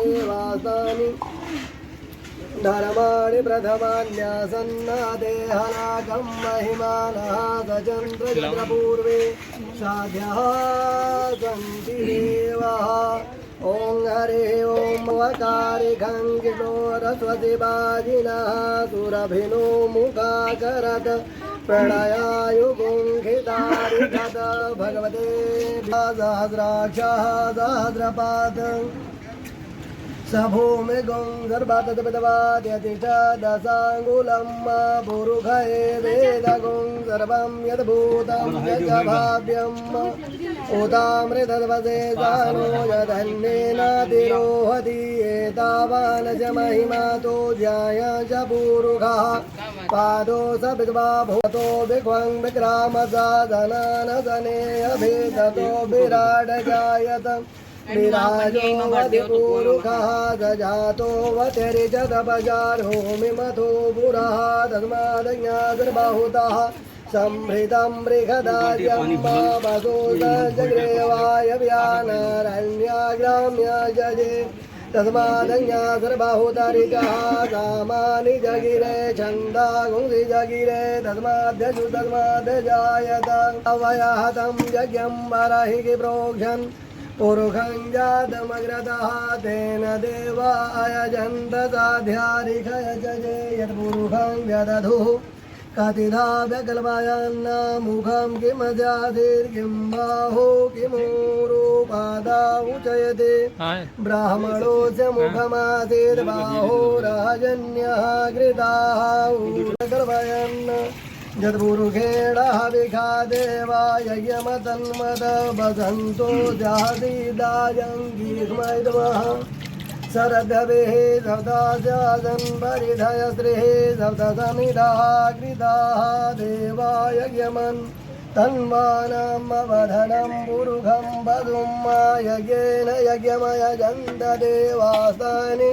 देवासानि धर्माणि प्रथमान्यासन्नादेहनाकं महिमानः सचन्द्रपूर्वे साध्यः सन्ति देवः। ॐ हरिः ॐ वकारिखं किशोरस्वति बाजिनः सुरभिनो मुखाकरत् प्रणयायुगुंखितारिखत भगवते सहस्राक्षः सहस्रपाद सभूमि गुंसर्वातपितवाद्यति च दशाङ्गुलं पुरुषये वेदगुं सर्वं यद्भूतं यच्च भाव्यम् उदामृतवसे जानो यदन्नेनातिरोहति एतावान् च महिमातो ज्याय च पुरुषः पादो स विद्वा भूतो विक्वं विक्रामसाधनानसनेऽभिततो विराट जायत विराजो वधिपुरुषः दजातो वतिरिजतपजारोमि मधु पुरः तस्मादज्ञातिर्बाहुतः संभृतं बृहदार्यं वसो जग्रेवाय व्यानरण्याग्राम्य जजे तस्मादज्ञातिर्बाहुतरिजः कामानि जगिरे छन्दा गुंसि जगिरे तस्माद्यजु तस्माद्जायत अवयहतं यज्ञं वरहि प्रोक्षन् पुरुषं जातमग्रतः तेन देवा अयजन्त साध्यारिषय जजे यत्पुरुषं व्यदधुः कतिधा व्यकल्पयन्न मुखं किमजातिर्किं बाहो किमूरुपादा उचयते ब्राह्मणो च मुखमासीत् बाहो राजन्यः कृताः कल्पयन् यद्पुरुषेणः विखादेवा यज्ञमतन्मद वसन्तो जातिदायं गीष्मैद्मः शरदभिः सप्तास्यासन् परिधयस्त्रिः सप्तसमिधाः कृताः देवा यज्ञमन् तन्मानमवधनं पुरुषं वधुं यज्ञेन यज्ञमयजन्त देवास्तानि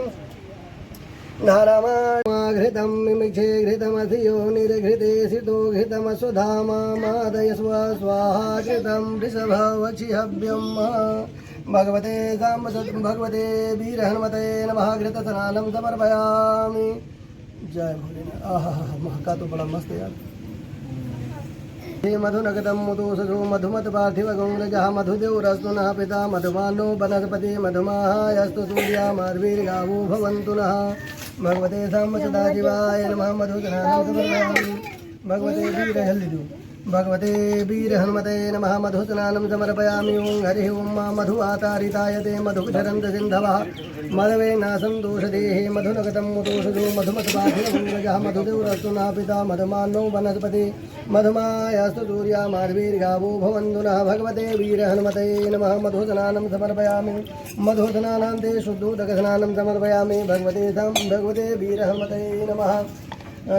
घृतं मिमिक्षे घृतमधियो निर्घृते सितो घृतमस्वधामा मादय स्वाहा घृतं वृषभवक्षिहव्यं भगवते साम्ब भगवते वीरहनुमते नमः घृतस्नानं समर्पयामि। जय भोलेनाथ। आहा महका तो बड़ा मस्त यार। हे मधुनगतं मुदोषो मधुमत पार्थिव गौरजः मधुदेवरस्तु नः पिता मधुमानो वनस्पति मधुमाहायस्तु सूर्यामार्वीर्गावो भवन्तु नः। भगवते साम्ब सदाशिवाय नमः मधुस्नानं समर्पयामि। भगवते वीरहनुमते नमः मधुस्नानं समर्पयामि। ॐ हरिः ॐ मधुवातारिताय ते मधुक्षरन्त सिन्धवः मधवेनासं दोषदेहे मधुनगतं मुदोषो मधुमत्पार्थिवगुंरजः मधुदेवरस्तु नः पिता मधुमानो वनस्पति मधुमायस्तु सूर्यामार्वीर्गावो भवन्तु नः। भगवते वीरहनुमते नमः मधुस्नानं समर्पयामि। मधुस्नानान्ते शुद्धोदकस्नानं समर्पयामि। भगवते वीरहनुमते नमः।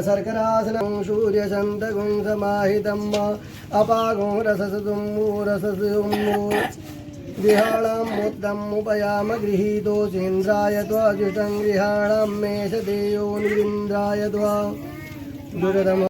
शर्करासनं सूर्यशन्तगुं समाहितं अपागुं रससुं गृहाणां मुक्तम् उपयाम गृहीतोऽसीन्द्राय त्वाजुषं गृहाणां मेषदेयो निरिन्द्राय त्वा दुर्गतम्।